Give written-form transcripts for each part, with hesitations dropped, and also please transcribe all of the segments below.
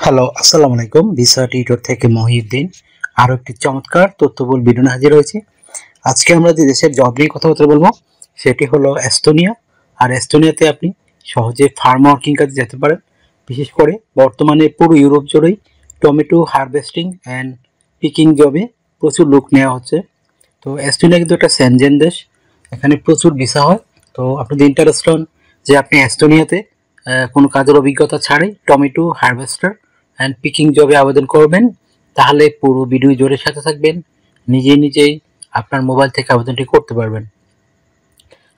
Hello, আসসালামু আলাইকুম। Visa tutor থেকে মহিউদ্দিন আরও একটি চমৎকার তথ্যবহুল ভিডিও নিয়ে হাজির হয়েছি। আজকে আমরা যে দেশের জব নিয়ে কথাবার্তা বলবো সেটি হলো এস্তোনিয়া। আর এস্তোনিয়াতে আপনি সহজে ফার্ম ওয়ার্কিং কাজে যেতে পারেন। বিশেষ করে বর্তমানে পুরো ইউরোপ জুড়েই টমেটো হারভেস্টিং অ্যান্ড পিকিং জবে প্রচুর লোক নেওয়া হচ্ছে। তো এস্তোনিয়া কিন্তু একটা সেনজেন দেশ, এখানে প্রচুর ভিসা হয়। তো আপনি যদি ইন্টারেস্ট হন যে আপনি এস্তোনিয়াতে কোনো কাজের অভিজ্ঞতা ছাড়াই টমেটো হারভেস্টার অ্যান্ড পিকিং জবে আবেদন করবেন, তাহলে পুরো ভিডিও জোরের সাথে থাকবেন, নিজেই আপনার মোবাইল থেকে আবেদনটি করতে পারবেন।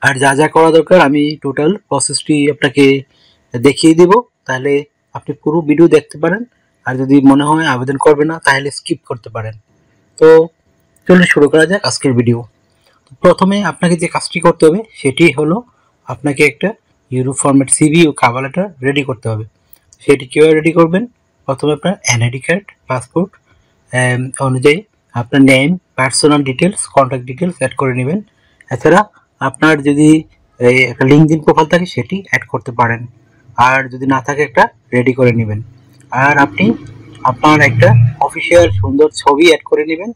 আর যা যা করা দরকার আমি টোটাল প্রসেসটি আপনাকে দেখিয়ে দিব, তাহলে আপনি পুরো ভিডিও দেখতে পারেন। আর যদি মনে হয় আবেদন করবেন না তাহলে স্কিপ করতে পারেন। তো চলুন শুরু করা যাক আজকের ভিডিও। প্রথমে আপনাকে যে কাজটি করতে হবে সেটি হলো আপনাকে একটা ইউরো ফরম্যাট সিভি ও কভার লেটার রেডি করতে হবে। সেটি কীভাবে রেডি করবেন? প্রথমে আপনার এনআইডি কার্ড, পাসপোর্ট অনুযায়ী আপনার name, personal details, contact details add করে নেবেন। এছাড়া আপনার যদি একটা লিঙ্কডইন প্রোফাইল থাকে সেটি অ্যাড করতে পারেন, আর যদি না থাকে একটা রেডি করে নেবেন। আর আপনি আপনার একটা অফিসিয়াল সুন্দর ছবি অ্যাড করে নেবেন।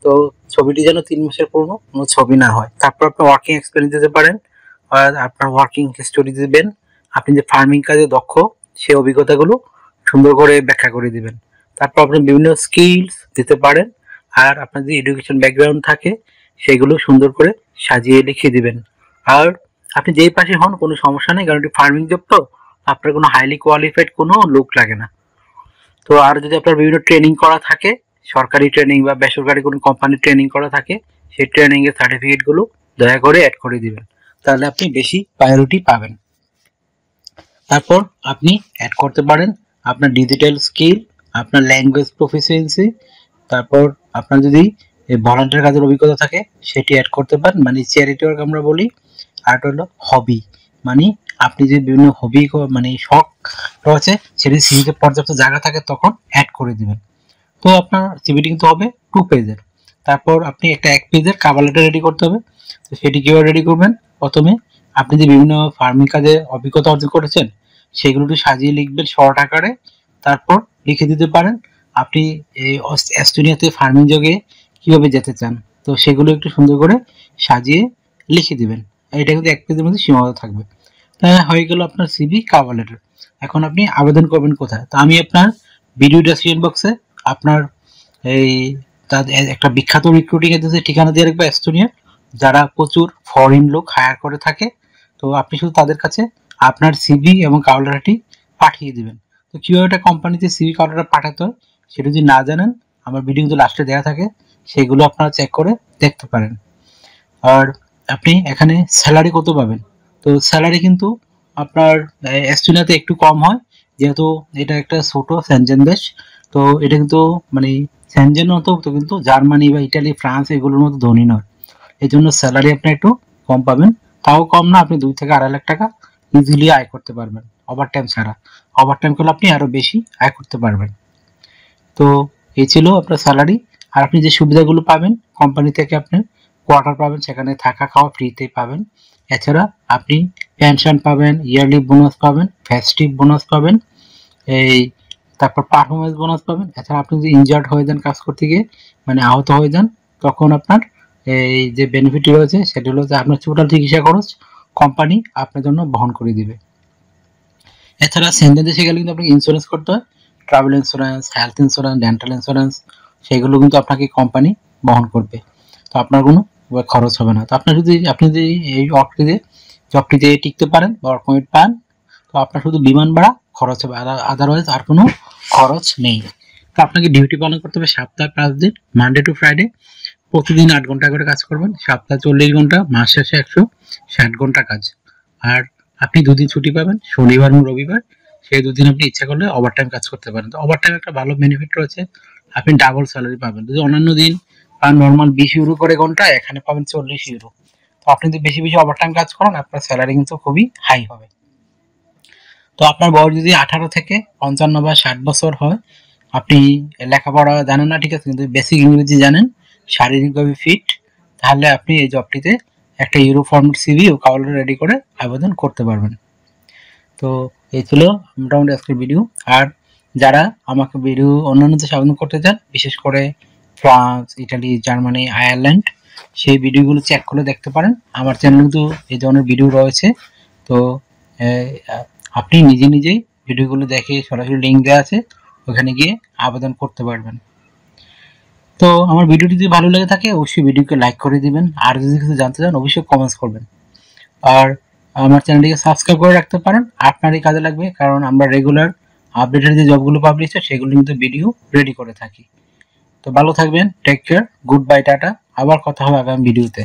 তো ছবিটি যেন 3 মাসের পুরনো কোনো ছবি না হয়। তারপর আপনার ওয়ার্কিং এক্সপিরিয়েন্স দিতে পারেন, আর আপনার ওয়ার্কিং হিস্টোরি দিবেন। আপনি যে ফার্মিং কাজে দক্ষ সেই অভিজ্ঞতাগুলো সুন্দর করে ব্যাখ্যা করে দিবেন। তারপর আপনি বিভিন্ন স্কিলস দিতে পারেন, আর আপনার যদি এডুকেশন ব্যাকগ্রাউন্ড থাকে সেগুলো সুন্দর করে সাজিয়ে লিখে দিবেন। আর আপনি যেই পাশে হন কোনো সমস্যা নেই, কারণ এটি ফার্মিং জব, তো আপনার কোনো হাইলি কোয়ালিফাইড কোনো লোক লাগে না। তো আর যদি আপনার বিভিন্ন ট্রেনিং করা থাকে, সরকারি ট্রেনিং বা বেসরকারি কোনো কোম্পানির ট্রেনিং করা থাকে, সেই ট্রেনিংয়ের সার্টিফিকেটগুলো দয়া করে অ্যাড করে দিবেন, তাহলে আপনি বেশি প্রায়োরিটি পাবেন। তারপর আপনি অ্যাড করতে পারেন আপনার ডিজিটাল স্কিল, আপনার ল্যাঙ্গুয়েজ প্রফিসিয়েন্সি, তারপর আপনার যদি ভলান্টিয়ার কাজের অভিজ্ঞতা থাকে সেটি অ্যাড করতে পারেন, মানে চ্যারিটি ওয়ার্ক আমরা বলি। আর হলো হবি, মানে আপনি যে বিভিন্ন হবি মানে শখ রয়েছে সেটি সিভিতে পর্যাপ্ত জায়গা থাকে তখন অ্যাড করে দিবেন। তো আপনার সিভিটি কিন্তু হবে 2 পেজের। তারপর আপনি একটা 1 পেজের কভার লেটার রেডি করতে হবে। তো সেটি কীভাবে রেডি করবেন? প্রথমে আপনি যে বিভিন্ন ফার্মিং কাজে অভিজ্ঞতা অর্জন করেছেন সেগুলো একটু সাজিয়ে লিখবেন শর্ট আকারে। তারপর লিখে দিতে পারেন আপনি এই এস্তোনিয়াতে ফার্মিং জগে কীভাবে যেতে চান, তো সেগুলো একটু সুন্দর করে সাজিয়ে লিখে দিবেন। এটা কিন্তু 1 পেজের মধ্যে সীমাবদ্ধ থাকবে। হয়ে গেল আপনার সিভি কভার লেটার। এখন আপনি আবেদন করবেন কোথায়? তো আমি আপনার ভিডিও ডেসক্রিপশন বক্সে আপনার এই তাদের একটা বিখ্যাত রিক্রুটিং এজেন্সির ঠিকানা দিয়ে রাখবো এস্তোনিয়া, যারা প্রচুর ফরেন লোক হায়ার করে থাকে। তো আপনি শুধু তাদের কাছে আপনার সিভি এবং কভার লেটারটি পাঠিয়ে দিবেন। তো কীভাবে একটা কোম্পানিতে সিভি কভার লেটার পাঠাতে হয় সেটা যদি না জানেন, আমার ভিডিও কিন্তু লাস্টে দেওয়া থাকে, সেগুলো আপনারা চেক করে দেখতে পারেন। আর আপনি এখানে স্যালারি কত পাবেন? তো স্যালারি কিন্তু আপনার এস্তোনিয়াতে একটু কম হয়, যেহেতু এটা একটা ছোট সেনজেন দেশ। তো এটা কিন্তু মানে সেনজেন মতো তো কিন্তু জার্মানি বা ইটালি, ফ্রান্স এগুলোর মতো ধনী নয়। এই জন্য স্যালারি আপনি একটু কম পাবেন। তাও কম না, আপনি 2 থেকে 2.5 লাখ টাকা ইজিলি আয় করতে পারবেন ওভার টাইম ছাড়া। ওভার টাইম করলে আপনি আরও বেশি আয় করতে পারবেন। তো এই ছিল আপনার স্যালারি। আর আপনি যে সুবিধাগুলো পাবেন কোম্পানি থেকে, আপনি কোয়ার্টার পাবেন, সেখানে থাকা খাওয়া ফ্রিতেই পাবেন। এছাড়া আপনি পেনশন পাবেন, ইয়ারলি বোনাস পাবেন, ফেস্টিভ বোনাস পাবেন, এই তারপর পারফরমেন্স বোনাস পাবেন। এছাড়া আপনি যদি ইনজার্ড হয়ে যান কাজ করতে গিয়ে, মানে আহত হয়ে যান, তখন আপনার এই যে বেনিফিট রয়েছে সেটা হলো যে আপনার টোটাল চিকিৎসা খরচ কোম্পানি আপনার জন্য বহন করে দিবে। এছাড়া সেনজেন দেশে গেলে কিন্তু আপনাকে ইন্স্যুরেন্স করতে হয়, travel insurance, health insurance, dental insurance, সেগুলো কিন্তু আপনাকে কোম্পানি বহন করবে। তো আপনার কোনো খরচ হবে না। তো আপনি যদি এই জবটিতে টিকতে পারেন বা ওয়ার্ক পারমিট পান, তো আপনার শুধু বিমান ভাড়া খরচ হবে, আদারওয়াইজ আর কোনো খরচ নেই। তো আপনাকে ডিউটি পালন করতে হবে সপ্তাহে 5 দিন, মানডে টু ফ্রাইডে। প্রতিদিন 8 ঘন্টা করে কাজ করবেন, সপ্তাহে 40 ঘন্টা, মাস শেষে 160 ঘন্টা কাজ। আর আপনি 2 দিন ছুটি পাবেন, শনিবার এবং রবিবার। সেই 2 দিন আপনি ইচ্ছা করলে ওভারটাইম কাজ করতে পারেন। তো ওভারটাইম একটা ভালো বেনিফিট রয়েছে, আপনি ডাবল স্যালারি পাবেন। যদি অন্যান্য দিন নর্মাল 20 ইউরো করে ঘন্টা, এখানে পাবেন 40 ইউরো। তো আপনি যদি বেশি ওভারটাইম কাজ করেন আপনার স্যালারি কিন্তু খুবই হাই হবে। তো আপনার বয়স যদি 18 থেকে 55 বা 60 বছর হয়, আপনি লেখাপড়া জানেন না ঠিক আছে, কিন্তু বেসিক ইংরেজি জানেন, শারীরিকভাবে ফিট, তাহলে আপনি এই জবটিতে একটা ইউরো ফরম্যাট সিভি ও কভার লেটার রেডি করে আবেদন করতে পারবেন। তো এই ছিল মোটামুটি আজকের ভিডিও। আর যারা আমাকে ভিডিও অন্যান্য দেশে আবেদন করতে চান, বিশেষ করে ফ্রান্স, ইটালি, জার্মানি, আয়ারল্যান্ড, সেই ভিডিওগুলো চেক করে দেখতে পারেন। আমার চ্যানেলে কিন্তু এই ধরনের ভিডিও রয়েছে। তো আপনি নিজে নিজেই ভিডিওগুলো দেখে সরাসরি লিঙ্ক দেওয়া আছে, ওখানে গিয়ে আবেদন করতে পারবেন। তো আমার ভিডিওটি যদি ভালো লেগে থাকে অবশ্যই ভিডিওকে লাইক করে দিবেন, আর যদি কিছু জানতে চান অবশ্যই কমেন্টস করবেন। আর আমার চ্যানেলটিকে সাবস্ক্রাইব করে রাখতে পারেন, আপনারই কাজে লাগবে, কারণ আমরা রেগুলার আপডেটেড যে জবগুলো পাবলিশ হয় সেগুলো কিন্তু ভিডিও রেডি করে থাকি। তো ভালো থাকবেন, take care, good bye, tata. আবার কথা হবে আগামী ভিডিওতে।